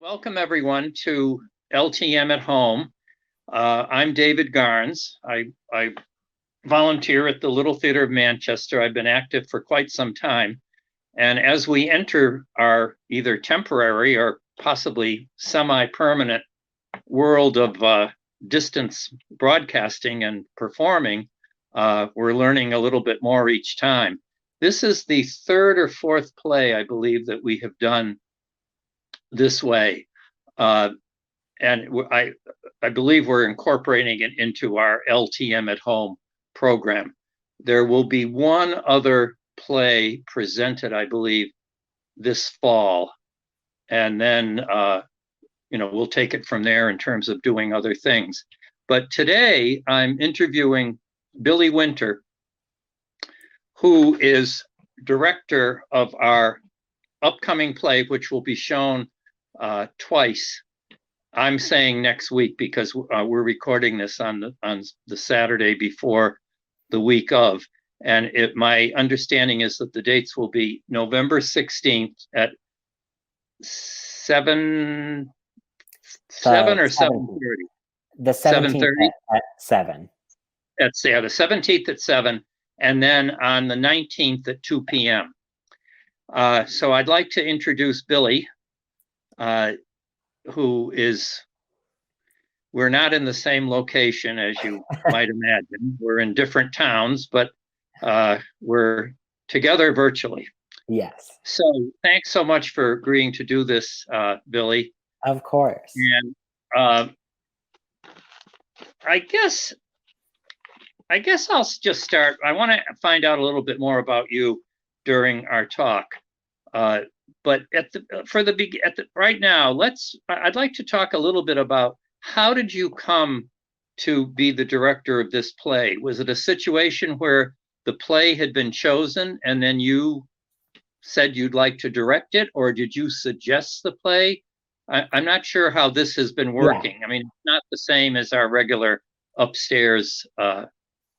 Welcome everyone to LTM at Home. I'm David Garnes. I volunteer at the Little Theatre of Manchester. I've been active for quite some time. And as we enter our either temporary or possibly semi-permanent world of distance broadcasting and performing, we're learning a little bit more each time. This is the third or fourth play, I believe, that we have done this way. And I believe we're incorporating it into our LTM at Home program. There will be one other play presented, I believe, this fall. And then, we'll take it from there in terms of doing other things. But today I'm interviewing Billy Winter, who is director of our upcoming play, which will be shown twice. I'm saying next week because we're recording this on the Saturday before the week of, and my understanding is that the dates will be November 16th at 7 or 7:30. The 17th at 7. The 17th at 7, and then on the 19th at 2 p.m. So I'd like to introduce Billy. We're not in the same location, as you might imagine. We're in different towns, but we're together virtually. Yes. So thanks so much for agreeing to do this, Billy. Of course. And I guess I'll just start. I want to find out a little bit more about you during our talk. But right now, I'd like to talk a little bit about how did you come to be the director of this play? Was it a situation where the play had been chosen and then you said you'd like to direct it, or did you suggest the play? I'm not sure how this has been working. Yeah. I mean, it's not the same as our regular upstairs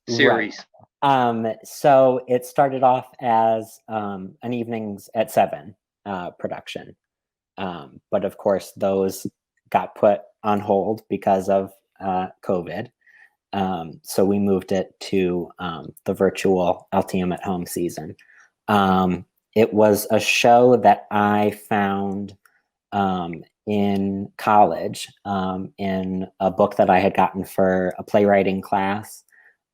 series. Right. So it started off as an Evenings at 7 production. But of course, those got put on hold because of COVID. So we moved it to the virtual LTM at Home season. It was a show that I found in college in a book that I had gotten for a playwriting class.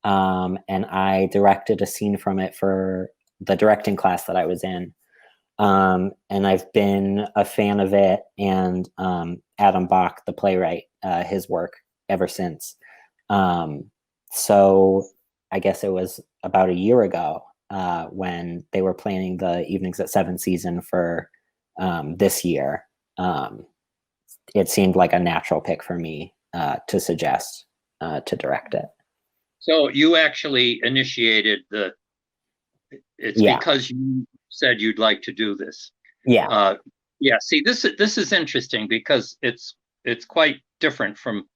And I directed a scene from it for the directing class that I was in. And I've been a fan of it and Adam Bock, the playwright, his work ever since. So I guess it was about a year ago when they were planning the Evenings at 7 season for this year. It seemed like a natural pick for me to suggest to direct it. So you actually initiated because you said you'd like to do this. Yeah. See, this is interesting because it's quite different from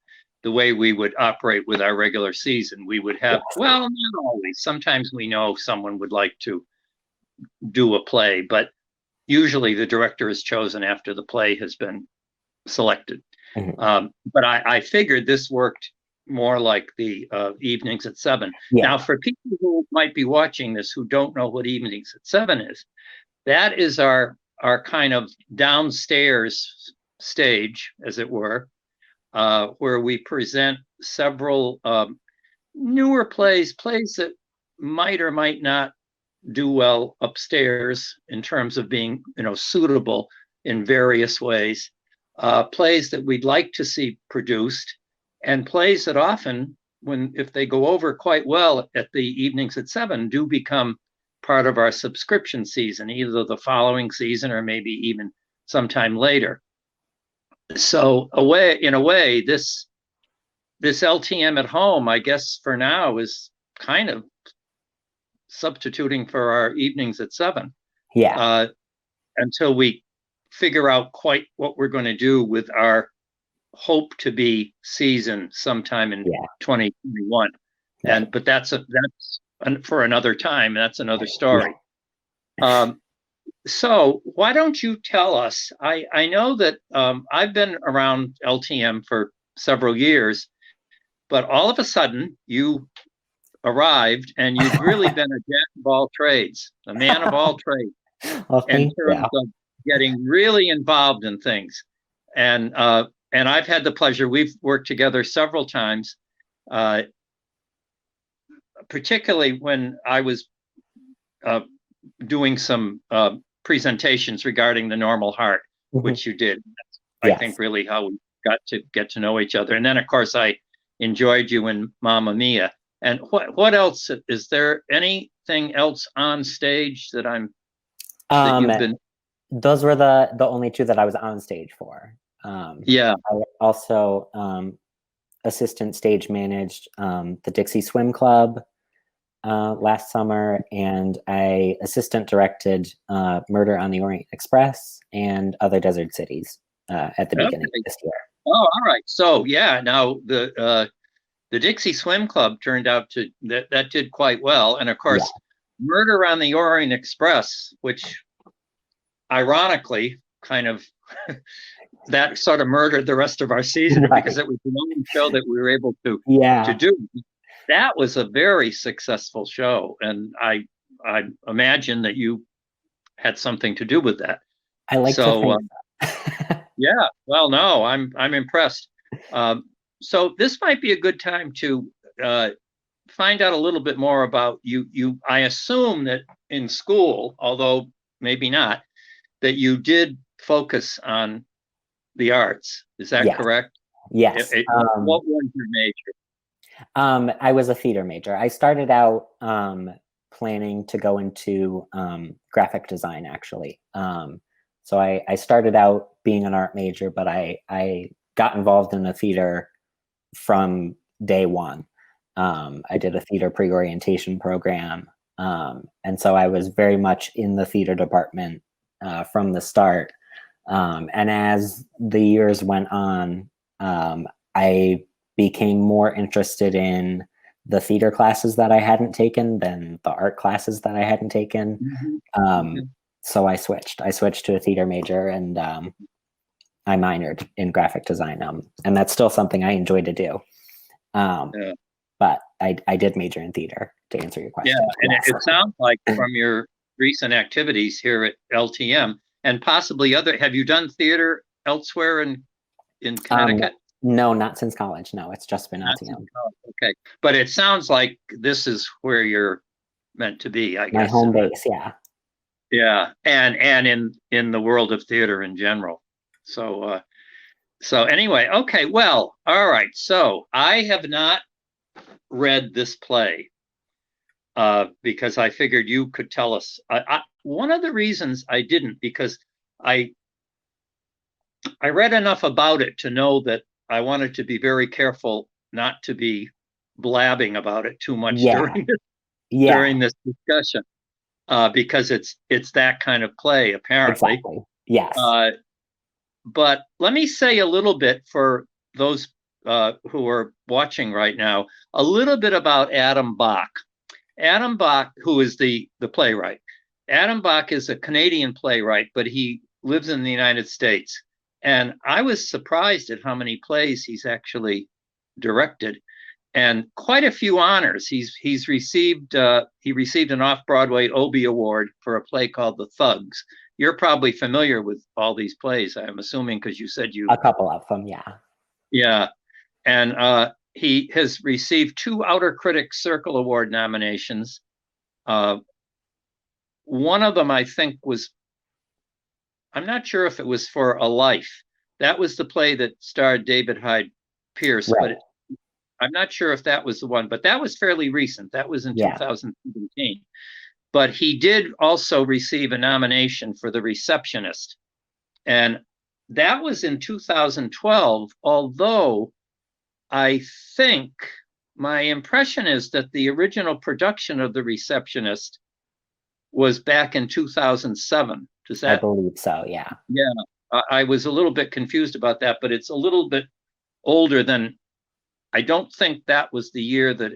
the way we would operate with our regular season. We would have, well, not always. Sometimes we know someone would like to do a play, but usually the director is chosen after the play has been selected. Mm-hmm. But I figured this worked more like the Evenings at 7. Yeah. Now, for people who might be watching this who don't know what Evenings at 7 is, that is our kind of downstairs stage, as it were, where we present several newer plays that might or might not do well upstairs in terms of being, suitable in various ways, plays that we'd like to see produced, and plays that often, if they go over quite well at the Evenings at 7, do become part of our subscription season, either the following season or maybe even sometime later. So in a way, this LTM at Home, I guess for now, is kind of substituting for our Evenings at 7. Yeah. Until we figure out quite what we're going to do with our hope to be season sometime in 2021. Yeah. But that's for another time. That's another story. Yeah. So why don't you tell us? I know that I've been around LTM for several years, but all of a sudden you arrived and you've really been a jack of all trades, a man of all trades Well, in thank terms you. of getting really involved in things. And I've had the pleasure, we've worked together several times, uh, particularly when I was uh, doing some presentations regarding the normal heart, which you did. I think Yes. really how we got to get to know each other. And then, of course, I enjoyed you in Mamma Mia. And what else? Is there anything else on stage that Um, you've been? those were the only two that I was on stage for. Yeah. I also assistant stage managed the Dixie Swim Club last summer, and I assistant directed Murder on the Orient Express and Other Desert Cities at the beginning of this year. Oh, all right. So yeah, now the Dixie Swim Club turned out to that did quite well, and of course, Murder on the Orient Express, which ironically kind of that sort of murdered the rest of our season because it was the only show that we were able to do. That was a very successful show, and I imagine that you had something to do with that. I like to think yeah, well, no, I'm impressed. So this might be a good time to find out a little bit more about you. I assume that in school, although maybe not, that you did focus on the arts. Is that correct? Yes. What was your major? I was a theater major. I started out planning to go into graphic design, actually. So I started out being an art major, but I got involved in the theater from day one. I did a theater pre-orientation program. And so I was very much in the theater department from the start. And as the years went on, I became more interested in the theater classes that I hadn't taken than the art classes that I hadn't taken. So I switched to a theater major, and I minored in graphic design. And that's still something I enjoy to do. But I did major in theater, to answer your question. Yeah, and it sounds like from your recent activities here at LTM and possibly have you done theater elsewhere in Connecticut? No, not since college. No, it's just been LTM. Okay, but it sounds like this is where you're meant to be, I guess. My home base, yeah. Yeah, and in the world of theater in general. So anyway, okay, well, all right. So I have not read this play because I figured you could tell us. One of the reasons I didn't, because I read enough about it to know that I wanted to be very careful not to be blabbing about it too much during this discussion, because it's that kind of play, apparently. Exactly. Yes. But let me say a little bit for those who are watching right now, a little bit about Adam Bock. Adam Bock, who is the playwright. Adam Bock is a Canadian playwright, but he lives in the United States. And I was surprised at how many plays he's actually directed, and quite a few honors. He received an off-Broadway Obie Award for a play called The Thugs. You're probably familiar with all these plays, I'm assuming, because you said a couple of them, yeah. Yeah, and he has received 2 Outer Critics Circle Award nominations. One of them, I think, I'm not sure if it was for A Life. That was the play that starred David Hyde Pierce, but I'm not sure if that was the one, but that was fairly recent. That was in 2017. But he did also receive a nomination for The Receptionist. And that was in 2012, although I think my impression is that the original production of The Receptionist was back in 2007. I believe so, yeah. Yeah, I was a little bit confused about that, but it's a little bit older than, I don't think that was the year that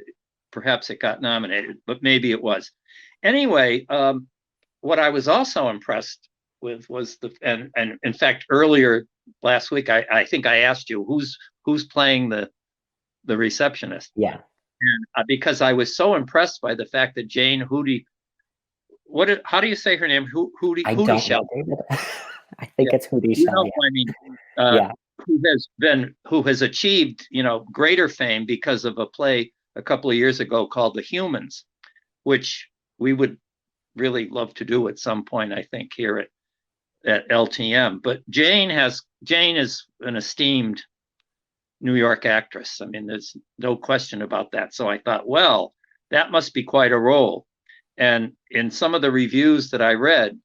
perhaps it got nominated, but maybe it was. Anyway, what I was also impressed with was and in fact earlier last week I think I asked you who's playing the receptionist. Yeah. And because I was so impressed by the fact that Jane Hootie, how do you say her name? Hootie I don't Shell. know, David. I think it's Hootie You Shell. know, I mean, Yeah. who has achieved, greater fame because of a play a couple of years ago called The Humans, which we would really love to do at some point, I think, here at LTM. But Jane is an esteemed New York actress. I mean, there's no question about that. So I thought, well, that must be quite a role. And in some of the reviews that I read,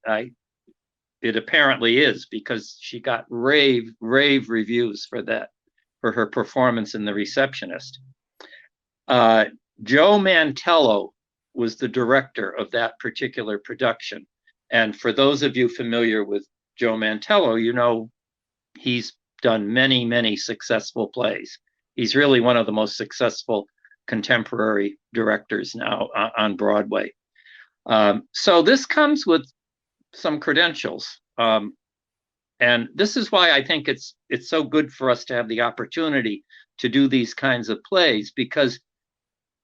it apparently is, because she got rave reviews for her performance in The Receptionist. Joe Mantello was the director of that particular production. And for those of you familiar with Joe Mantello, he's done many successful plays. He's really one of the most successful contemporary directors now on Broadway. So this comes with some credentials. And this is why I think it's so good for us to have the opportunity to do these kinds of plays, because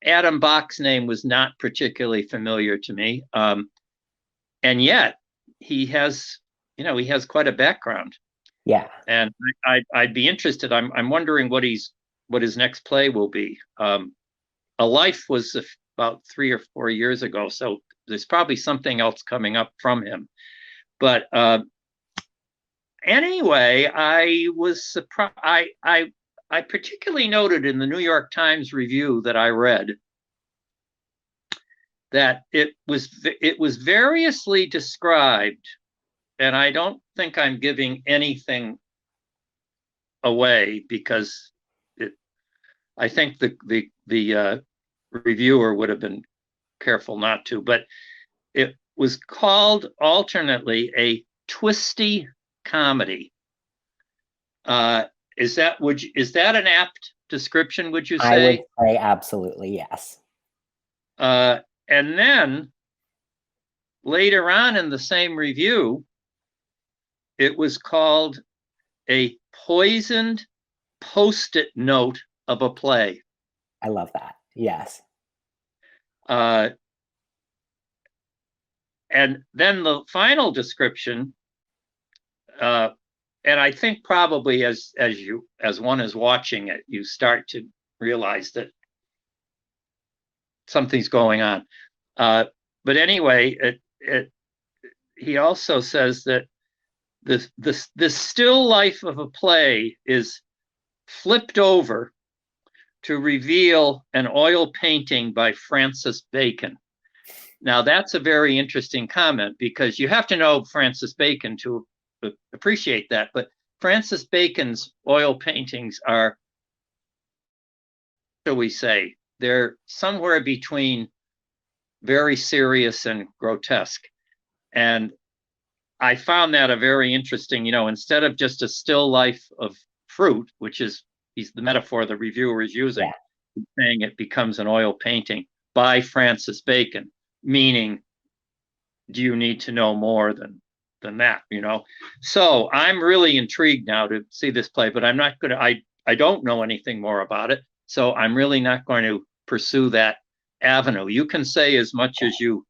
Adam Bock's name was not particularly familiar to me. And yet he has quite a background. Yeah. And I'd be interested. I'm wondering what his next play will be. A Life was about 3 or 4 years ago, so there's probably something else coming up from him. But anyway, I was surprised. I particularly noted in the New York Times review that I read that it was variously described, and I don't think I'm giving anything away, because I think the reviewer would have been careful not to, but it was called alternately a twisty comedy. Is that an apt description, would you say? I would say absolutely, yes. And then later on in the same review, it was called a poisoned Post-it note of a play. I love that. Yes. And then the final description, and I think probably as one is watching it, you start to realize that something's going on. But anyway, he also says that the still life of a play is flipped over to reveal an oil painting by Francis Bacon. Now, that's a very interesting comment, because you have to know Francis Bacon to appreciate that. But Francis Bacon's oil paintings are, shall we say, they're somewhere between very serious and grotesque. And I found that a very interesting, instead of just a still life of fruit, which is the metaphor the reviewer is using, saying it becomes an oil painting by Francis Bacon, meaning, do you need to know more than that, So I'm really intrigued now to see this play, but I'm not going to, I don't know anything more about it, so I'm really not going to pursue that avenue. You can say as much as you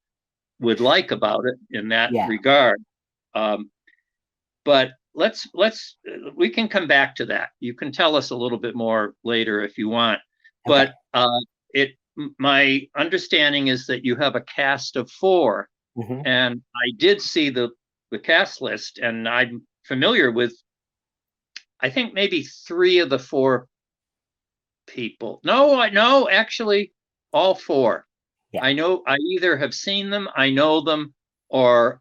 would like about it in that regard. But we can come back to that. You can tell us a little bit more later if you want. Okay. But my understanding is that you have a cast of 4, and I did see the cast list, and I'm familiar with, I think, maybe 3 of the 4 people. No, actually, all 4. Yeah. I know, I either have seen them, I know them, or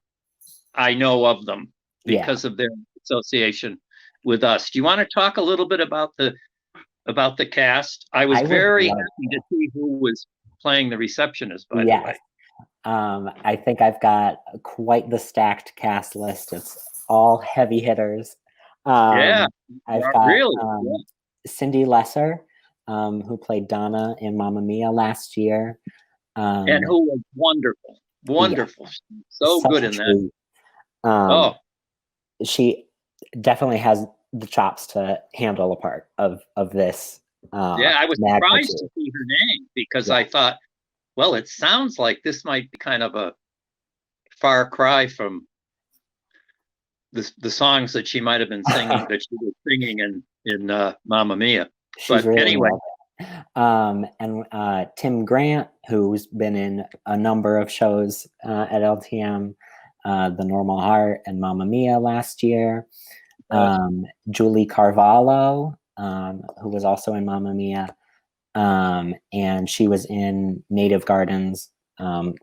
I know of them because of their association with us. Do you want to talk a little bit about the cast? I was very happy to see who was playing the receptionist, by the way. I think I've got quite the stacked cast list. It's all heavy hitters. I've got Cindy Lesser, who played Donna in Mamma Mia last year. And who was wonderful. Wonderful. So Such good a in that. treat. Oh, She definitely has the chops to handle a part of this yeah. I was surprised to magnitude. see her name because Yeah. I thought, well, it sounds like this might be kind of a far cry from the songs that she might have been singing that she was singing in Mamma Mia. She's But really anyway, nailed it. And Tim Grant, who's been in a number of shows at LTM, The Normal Heart and Mamma Mia last year. Julie Carvalho, who was also in Mamma Mia, and she was in Native Gardens,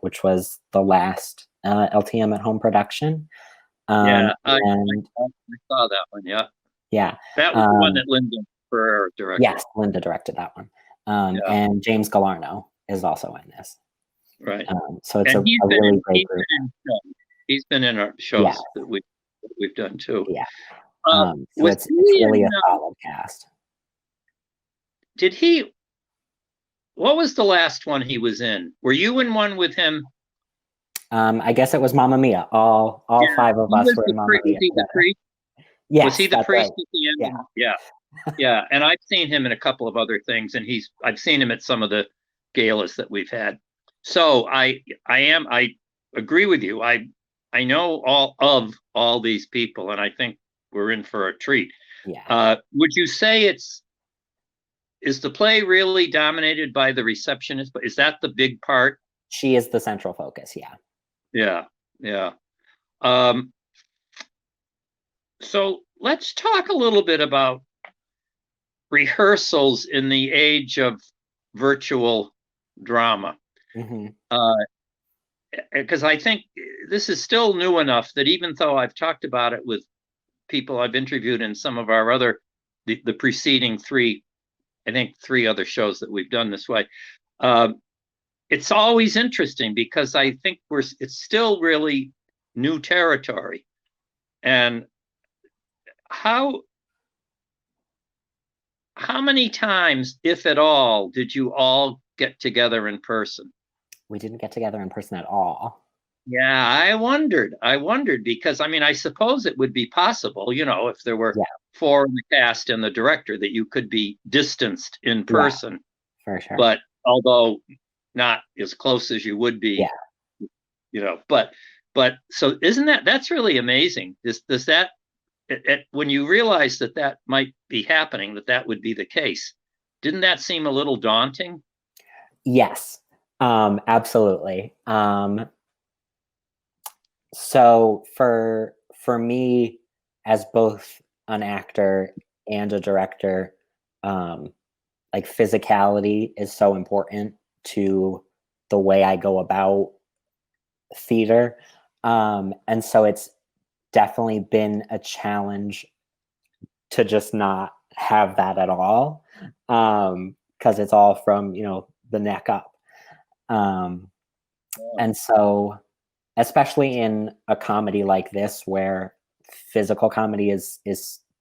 which was the last LTM at Home production. yeah, I And saw that one. Yeah, yeah, that was the one that Linda Ferrer directed. yes, Linda directed that one. Yeah. And James Galarneau is also in this. Right. So it's And a really great group. He's been in our shows that we've done too. Yeah. So Was it's he really in, a solid cast. did he? What was the last one he was in? Were you in one with him? I guess it was Mamma Mia. All Yeah, five of he us was were in Mamma Mia. Was he the priest? Yes, Was he the that's priest right. at the end? Yeah. Yeah. Yeah. And I've seen him in a couple of other things, and I've seen him at some of the galas that we've had. So I agree with you. I know all these people, and I think we're in for a treat. Yeah. Would you say is the play really dominated by the receptionist? But is that the big part? She is the central focus. Yeah. Yeah. Yeah. So let's talk a little bit about rehearsals in the age of virtual drama. Because I think this is still new enough that even though I've talked about it with people I've interviewed in some of our other, the preceding three other shows that we've done this way, it's always interesting because I think it's still really new territory. And how many times, if at all, did you all get together in person? We didn't get together in person at all. Yeah, I wondered because I suppose it would be possible, if there were four in the cast and the director, that you could be distanced in person. For sure. But although not as close as you would be, but so that's really amazing. Does that, when you realize that might be happening, that would be the case, didn't that seem a little daunting? Yes, absolutely. So for me, as both an actor and a director, like physicality is so important to the way I go about theater. And so it's definitely been a challenge to just not have that at all. Because it's all from, the neck up. And so, especially in a comedy like this, where physical comedy is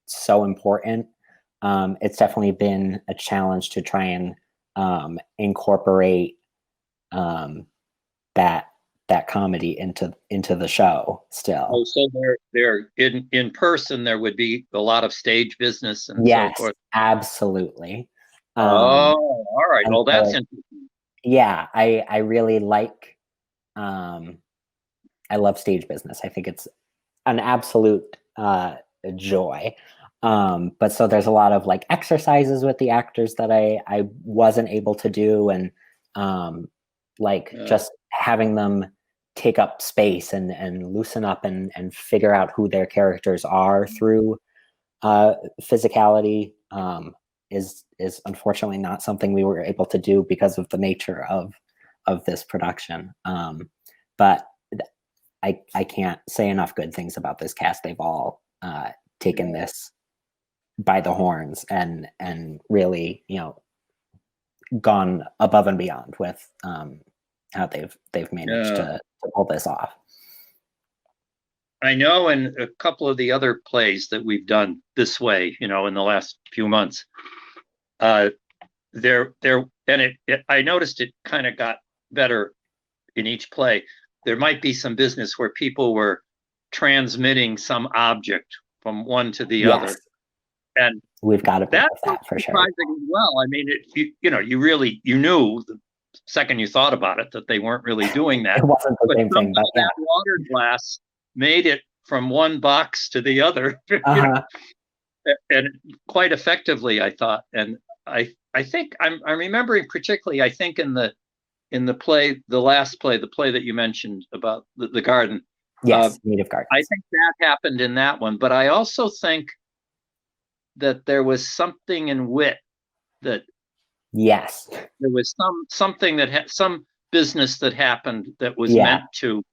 so important, it's definitely been a challenge to try and incorporate that comedy into the show still. Oh, so they're in person, there would be a lot of stage business and so forth. Absolutely. All right. Well, that's interesting. Yeah, I really like, I love stage business. I think it's an absolute joy. But so there's a lot of like exercises with the actors that I wasn't able to do, and just having them take up space and loosen up and figure out who their characters are through physicality is unfortunately not something we were able to do because of the nature of this production. But I can't say enough good things about this cast. They've all taken this by the horns and really, gone above and beyond with how they've managed to pull this off. I know in a couple of the other plays that we've done this way, in the last few months, I noticed it kind of got better in each play. there might be some business where people were transmitting some object from one to the other. And we've got to that with that for sure. Surprisingly well. I mean, you knew the second you thought about it that they weren't really doing that. It wasn't the same thing, but that water glass made it from one box to the other, and quite effectively, I thought. And I think I'm remembering particularly, I think in the play, the last play, the play that you mentioned about the garden. Yes, Native Gardens. I think that happened in that one, but I also think that there was something in wit that there was something that had some business that happened that was meant to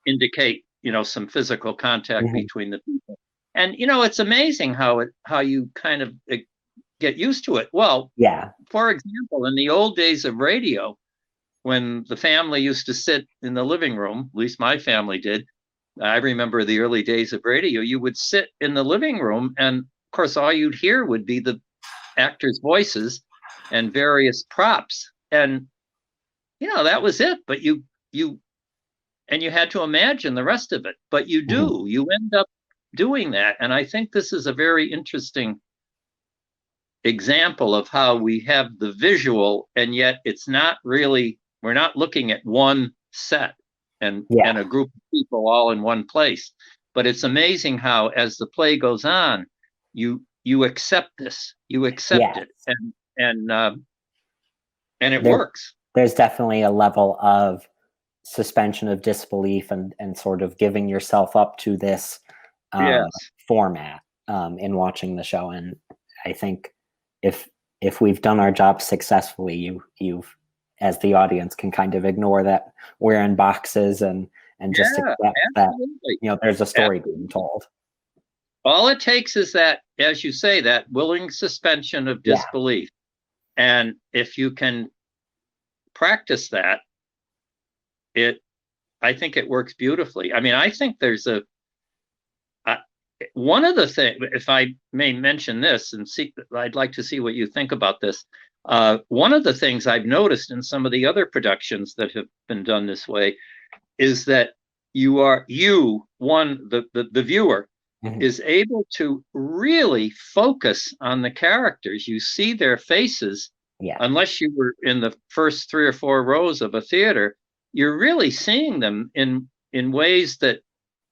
indicate, some physical contact between the people. And it's amazing how you kind of get used to it. Well, for example, in the old days of radio, when the family used to sit in the living room, at least my family did. I remember the early days of radio. You would sit in the living room, and of course, all you'd hear would be the actors' voices and various props, and that was it. But you had to imagine the rest of it. But you end up doing that, and I think this is a very interesting example of how we have the visual, and yet it's not really. We're not looking at one set and a group of people all in one place. But it's amazing how, as the play goes on, you accept this, you accept it, and it works. There's definitely a level of suspension of disbelief and sort of giving yourself up to this format in watching the show. And I think if we've done our job successfully, you've as the audience can kind of ignore that we're in boxes and just accept that there's a story being told. All it takes is that, as you say, that willing suspension of disbelief. And if you can practice that, I think it works beautifully. I mean, I think there's one of the things, if I may mention this, and I'd like to see what you think about this. One of the things I've noticed in some of the other productions that have been done this way is that the viewer is able to really focus on the characters. You see their faces, unless you were in the first 3 or 4 rows of a theater, you're really seeing them in ways that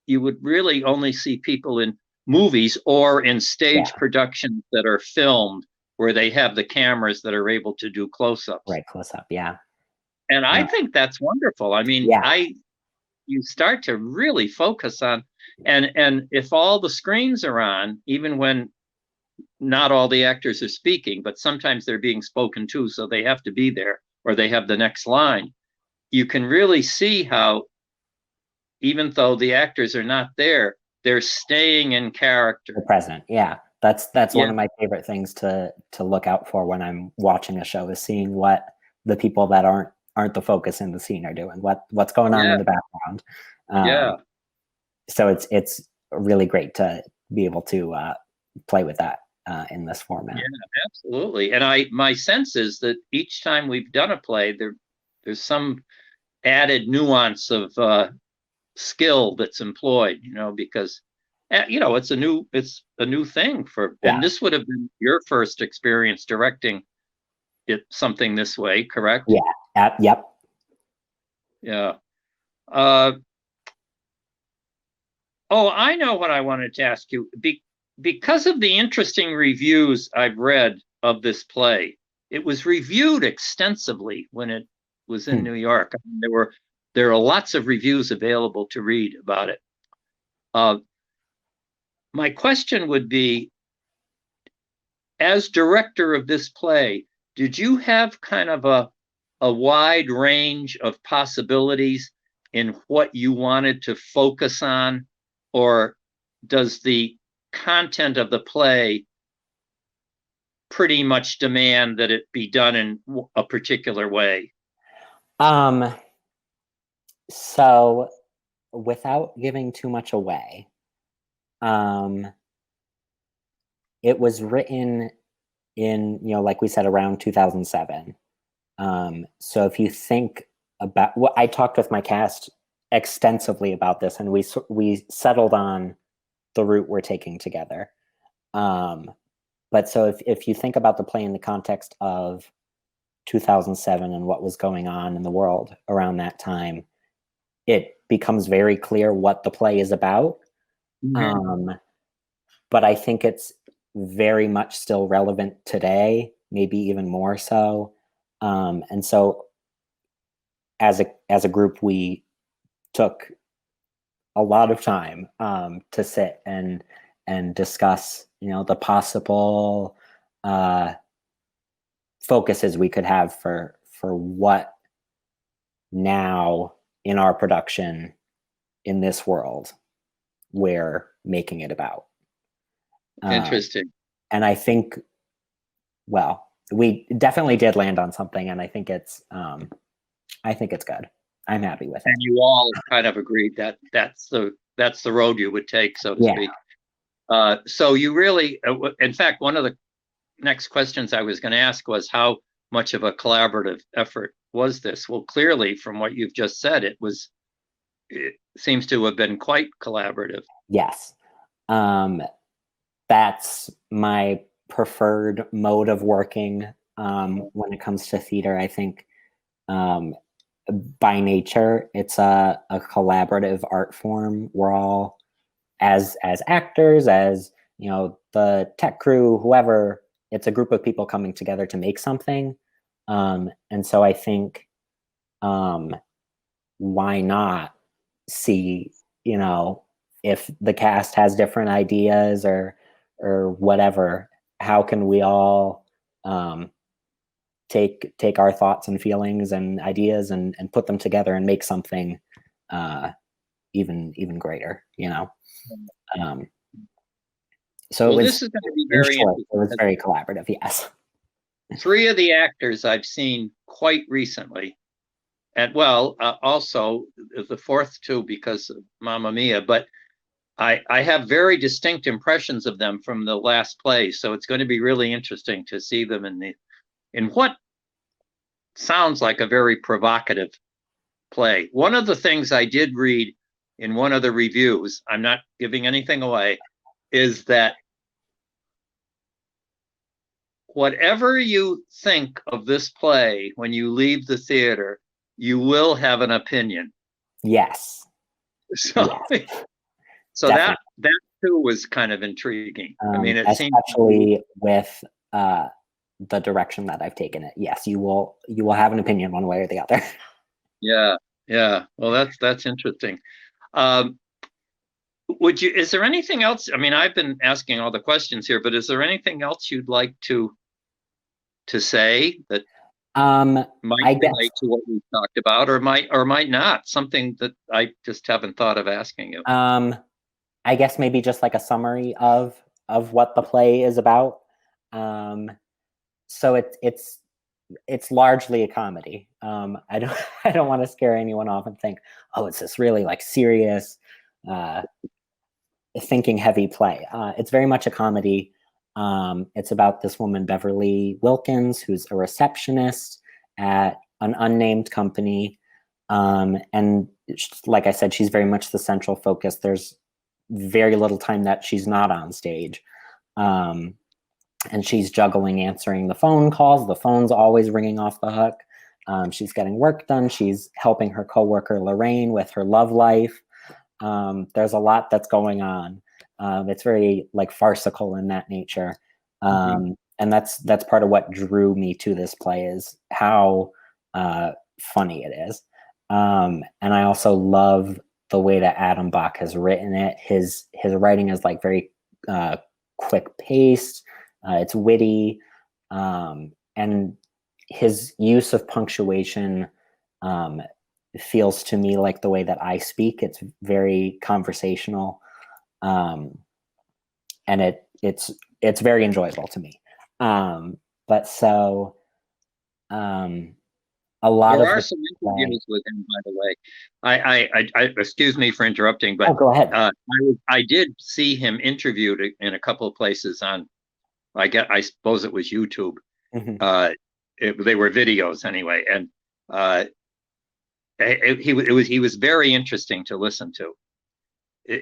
you would really only see people in movies or in stage productions that are filmed, where they have the cameras that are able to do close-ups. Right, close-up, And I think that's wonderful. I mean, you start to really focus on, and if all the screens are on, even when not all the actors are speaking, but sometimes they're being spoken to, so they have to be there, or they have the next line, you can really see how, even though the actors are not there, they're staying in character. They're present, That's one of my favorite things to look out for when I'm watching a show, is seeing what the people that aren't the focus in the scene are doing, what's going on in the background. So it's really great to be able to play with that in this format. Yeah, absolutely. And my sense is that each time we've done a play, there's some added nuance of skill that's employed, because it's a new thing and this would have been your first experience directing something this way, correct? Yep. I know what I wanted to ask you. Because of the interesting reviews I've read of this play, it was reviewed extensively when it was in New York. I mean, there are lots of reviews available to read about it. My question would be, as director of this play, did you have kind of a wide range of possibilities in what you wanted to focus on, or does the content of the play pretty much demand that it be done in a particular way? So without giving too much away, it was written in, like we said, around 2007. So if you think about what I talked with my cast extensively about this, and we settled on the route we're taking together. But so if you think about the play in the context of 2007 and what was going on in the world around that time, it becomes very clear what the play is about. But I think it's very much still relevant today, maybe even more so. And so as a group, we took a lot of time to sit and discuss, the possible focuses we could have for what now in our production in this world we're making it about. Interesting. And I think, well, we definitely did land on something, and I think it's good. I'm happy with it. And you all kind of agreed that that's the road you would take, so to speak. So you really, in fact, one of the next questions I was going to ask was how much of a collaborative effort was this? Well, clearly, from what you've just said, it seems to have been quite collaborative. Yes. That's my preferred mode of working when it comes to theater. I think by nature, it's a collaborative art form. We're all, as actors, as the tech crew, whoever, it's a group of people coming together to make something. And so I think, why not see, if the cast has different ideas or whatever, how can we all take our thoughts and feelings and ideas and put them together and make something even greater, So this is going to be very interesting. It was very collaborative, yes. 3 of the actors I've seen quite recently, and also the fourth 2 because of Mamma Mia, but I have very distinct impressions of them from the last play, so it's going to be really interesting to see them in what sounds like a very provocative play. One of the things I did read in one of the reviews, I'm not giving anything away, is that whatever you think of this play when you leave the theater, you will have an opinion. Yes. So, yes. So that too was kind of intriguing. I mean, it especially with the direction that I've taken it. Yes, you will have an opinion one way or the other. Yeah. Well, that's interesting. Is there anything else? I mean, I've been asking all the questions here, but is there anything else you'd like to say that might relate to what we've talked about, or might not? Something that I just haven't thought of asking you. I guess maybe just like a summary of what the play is about. So it's largely a comedy. I don't want to scare anyone off and think, oh, it's this really like serious, thinking heavy play. It's very much a comedy. It's about this woman, Beverly Wilkins, who's a receptionist at an unnamed company. And like I said, she's very much the central focus. There's very little time that she's not on stage. And she's juggling answering the phone calls. The phone's always ringing off the hook. She's getting work done. She's helping her coworker, Lorraine, with her love life. There's a lot that's going on. It's very like farcical in that nature. And that's part of what drew me to this play, is how funny it is. And I also love the way that Adam Bock has written it. His writing is like very quick paced. It's witty, and his use of punctuation feels to me like the way that I speak. It's very conversational, and it's very enjoyable to me. But so a lot there are some interviews with him, by the way. I excuse me for interrupting, but go ahead. I did see him interviewed in a couple of places on, I suppose it was YouTube. Mm-hmm. They were videos anyway, and he was very interesting to listen to.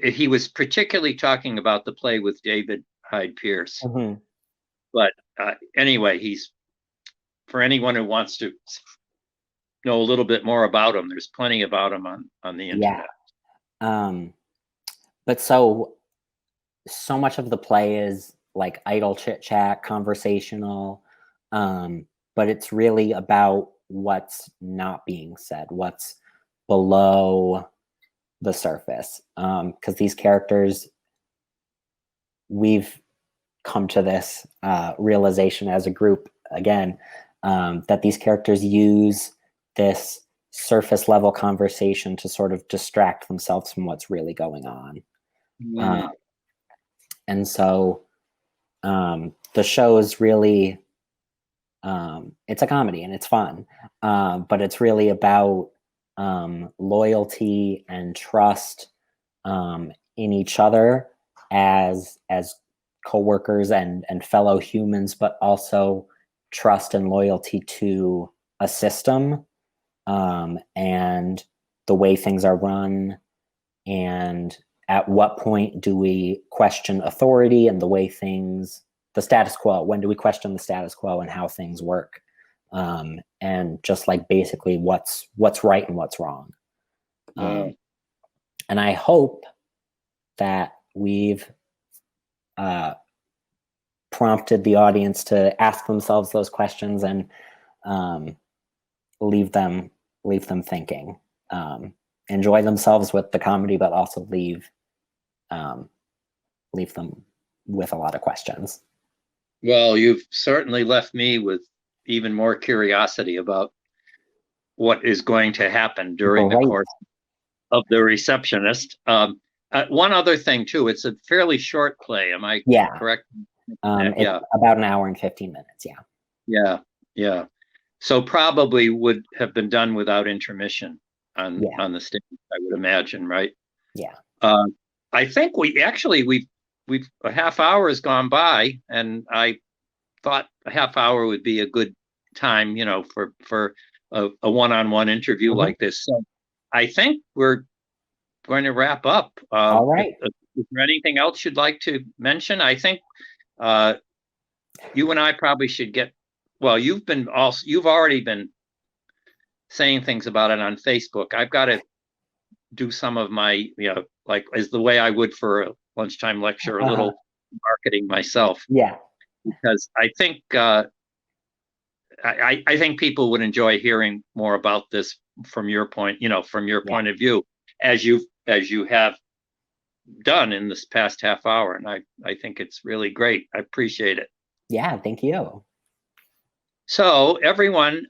He was particularly talking about the play with David Hyde Pierce. Mhm. But anyway, he's, for anyone who wants to know a little bit more about him, there's plenty about him on the internet. But so much of the play is like idle chit chat, conversational, but it's really about what's not being said, what's below the surface. Because these characters, we've come to this realization as a group again, that these characters use this surface level conversation to sort of distract themselves from what's really going on. And so the show is really, it's a comedy and it's fun, but it's really about loyalty and trust in each other as co-workers and fellow humans, but also trust and loyalty to a system and the way things are run, and at what point do we question authority and the way things, the status quo, when do we question the status quo and how things work, and just like basically what's right and what's wrong. And I hope that we've prompted the audience to ask themselves those questions and leave them thinking, enjoy themselves with the comedy, but also leave them with a lot of questions. Well, you've certainly left me with even more curiosity about what is going to happen during the course of The Receptionist. One other thing too, it's a fairly short play. Am I correct? It's about an hour and 15 minutes. Yeah. So probably would have been done without intermission on the stage, I would imagine, right? Yeah. I think we've a half hour has gone by, and I thought a half hour would be a good time, for a one-on-one interview like this. So I think we're going to wrap up. All right. Is there anything else you'd like to mention? I think you and I probably should get. Well, you've already been saying things about it on Facebook. I've got to do some of my, like as the way I would for a lunchtime lecture, a little marketing myself. Yeah. Because I think I think people would enjoy hearing more about this from your point, point of view, as you have done in this past half hour. And I think it's really great. I appreciate it. Yeah, thank you. So everyone,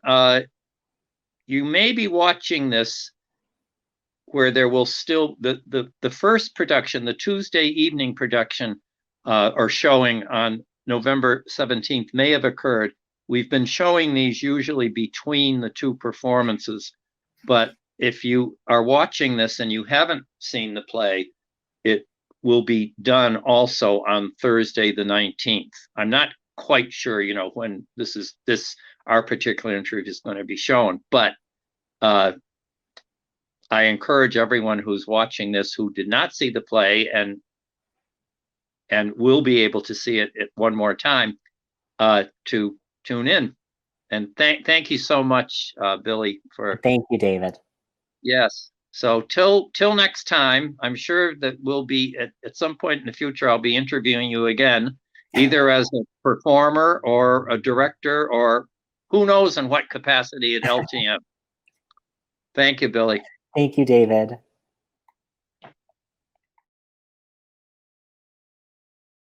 you may be watching this where there will still the first production, the Tuesday evening production or showing on November 17th may have occurred. We've been showing these usually between the two performances, but if you are watching this and you haven't seen the play, it will be done also on Thursday the 19th. I'm not quite sure, when our particular interview is going to be shown, but I encourage everyone who's watching this who did not see the play and will be able to see it one more time to tune in. And thank you so much, Billy, for. Thank you, David. Yes. So till next time, I'm sure that we'll be at some point in the future, I'll be interviewing you again, either as a performer or a director or who knows in what capacity at LTM. Thank you, Billy. Thank you, David.